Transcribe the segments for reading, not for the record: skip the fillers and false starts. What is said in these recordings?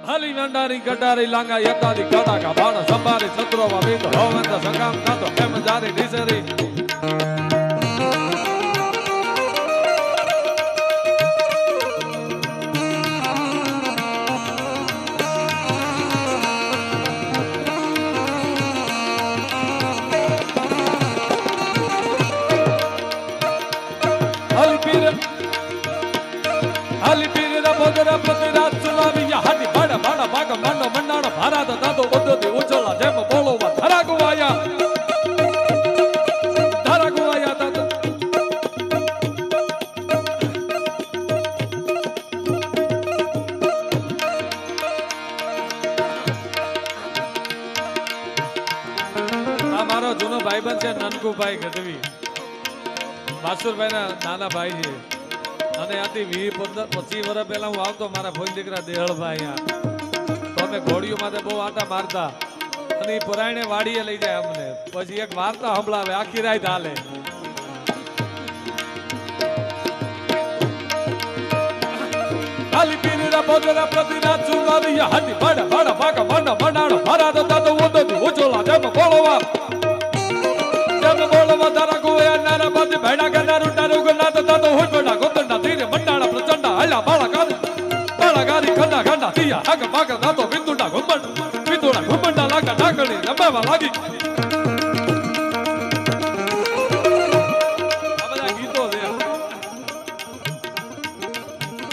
હાલી મંડારી કટારી લાંગા યતાદી કાટા કા બાણ સંભારી છત્રો માં બેતો હોવંત સંગામ નાતો કેમ જારી ઢીસરી હાલી પીર ના બોદરા પ્રતિરાત સુલાવી હાડી ભાડા ભાડા ભાગ મંડો મંડાણો ભારાત દાદો ઓદોથી ઉછળા જેમ બોલોવા ધરા ગુવાયા દાદો આ મારો જૂનો ભાઈબંધ છે નનકુભાઈ ગઢવી માસુરભાઈ ના નાના ભાઈ છે અને આથી 20-25 વર્ષ પહેલા હું આવતો મારા ભોઈ દીકરા દેહળભાઈ અહીંયા તો અમે ઘોડીઓ માટે બહુ આટા મારતા અને એ પુરાણે વાડીએ લઈ જાય અમને પછી એક વાર્તા સંભળાવે આખી રાત હાલે હાલી પીરના બોદરા પ્રતિનાથ સુનાવી હાડી ભાડા ભાડા ભાગા મંડો મંડાણો ભરાતો દાદો ઓદોથી ઉછળા જેમ બોલોવા તારા ગોયા નારા બાજી ભેડા ગનારું ડારું ગનાતો દાદો હોય બડા ગોતંડા ધીરે મંડાણા પ્રચંડા હાલા બાળા ગારી ખંડા ખંડા તિયા હગ ભાગ દાદો વિંદુડા ઘુંબંડા લાગા ઢાકણી રમાવા લાગી આ બધા ગીતો છે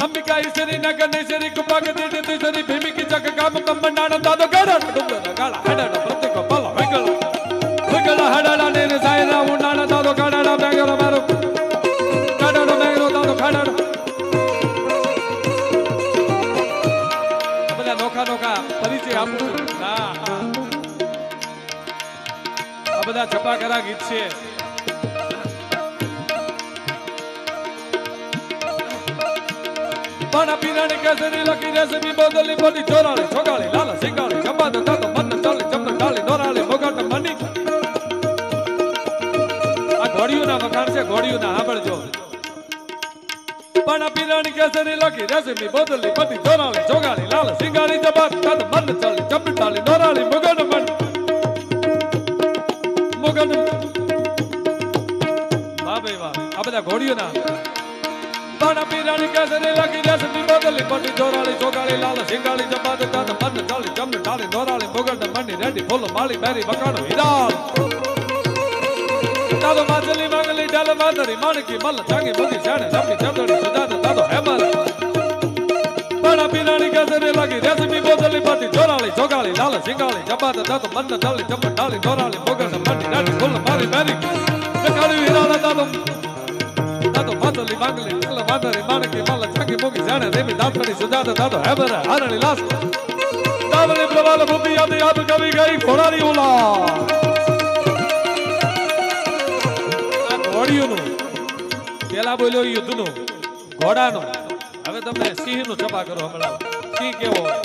અંબિકા ઈશ્વરી નગર ઈશ્વરી કુપાગ દીદી ઈશ્વરી ભીમિકી જગ ગામ મંડાણા દાદો ગાડા ડુંગર ગાળા હડાડા પ્રતિકો પાલા વેગળા હડાડા ને સાયરા ઉડાડા દાદો ગાડાડા બેંગરો મારો ગાડાડો બેંગરો દાદો ખાડાડો બધા નોખા નોખા પરિચય આપું ના આ બધા છપા કરા ગીત છે પાણા પીરાણી કેસરી લખી રેસમી બોદલી બોડી ચોરાળી છોગાળી લાલા સિંગાળી જબાદ દાદો મન ચાલી ચમન ડાળી નોરાળી મોગાટ મની ઘોડીઓના વખાણ છે ઘોડીઓના સાંભળજો પાણા પીરાણી કેસરી લખી રેસમી બોદલી બધી ચોરાળી ચોગાળી લાલ સિંગાળી જબાત તદ મન ચાલી ચપટાળી નોરાળી મુગન મન વાહ ભાઈ વાહ આ બધા ઘોડીઓના પાણા પીરાણી કેસરી લખી રેસમી બોદલી બધી ચોરાળી ચોગાળી લાલ સિંગાળી જબાત તદ મન ચાલી ચપટાળી નોરાળી મુગન મની રેડી ફૂલ માળી બેરી વખાણો હિરાલ દાદો માછલી માંગલી ડાલ માદરી માણકી મલ જાંગી મુગી જાણે લપી ચંદડી સુજાત દાદો હેમર પાણા પીરાણી કેસરી લાગી રેસમી બોદલી પાટી ચોરાળી ચોગાળી લાલ સિંગાળી જબાત દાદો મન ચાલી ચમન ડાળી નોરાળી મોગન મટી રાટી ફૂલ મારી બેરી કાળી હિરાલા દાદો માછલી માંગલી ડાલ માદરી માણકી મલ જાંગી મુગી જાણે રેમી દાતડી સુજાત દાદો હેમર હારણી લાસ દાવલી પ્રવાલ ભૂપી યાદ યાદ કવિ ગઈ ખોડારી ઉલા ઘોડીઓનું પેલા બોલ્યો યુદ્ધનું ઘોડાનું હવે તમને સિંહનું છપા કરો હમણાં સિંહ કેવો હોય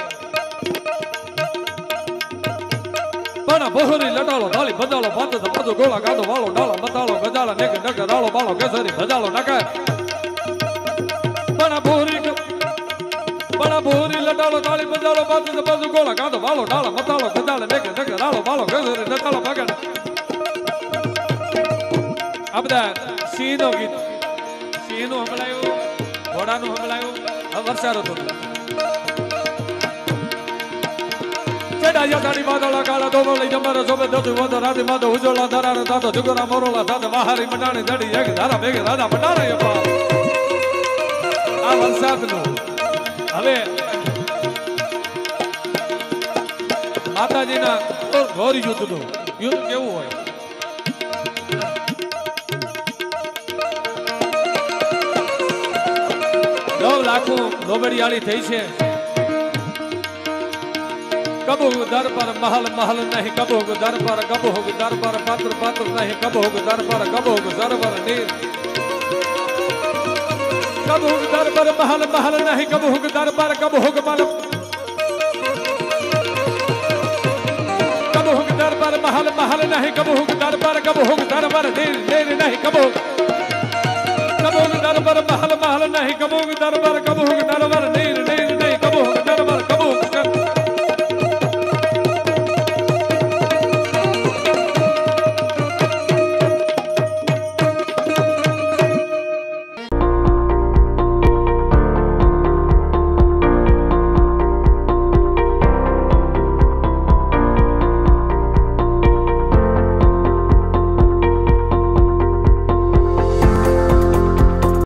પણ બહોરી લટાળો ધાળી બજાળો ભાત બધો ગોળા ગાડો વાળો ડાળો મતાળો ગજાળો નેક નક રાળો બાળો કેસરી ભજાળો નકાય પણ બહોરી લટાળો ધાળી બજાળો ભાત બધો ગોળા ગાડો વાળો ડાળો મતાળો ગજાળો નેક નક રાળો બાળો કેસરી નકાળો બગાડ આ બધા સિંહનો ગીત સિંહનું સંભળાયું ઘોડાનું સંભળાયું હવે વરસાદ હતો ચડાયા દાડી વાદળા કાળા દોરો લઈ જમારો શોભે દતું વધો રાતે માધો ઉજળા ધરારે દાદો જુગરા મોરોલા સાથે વાહારી મંડાણી દડી એક ધારા ભેગે રાધા મંડાણે આ વરસાદનું હવે માતાજીના ઘોર યુદ્ધનું યુદ્ધ કેવું હોય લાખો લોબડિયાળી થઈ છે કબો દર પર મહલ મહલ નહીં કબો દર પર કબો દર પર પાત્ર પાત્ર નહીં કબો દર પર કબો સરવર નીર કબો દર પર મહલ મહલ નહીં કબો દર પર કબો મલ કબો દર પર મહલ મહલ નહીં કબો દર પર કબો સરવર નીર નીર નહીં કબો દર પર મહલ મહલ નહીં કબો દર પર કબો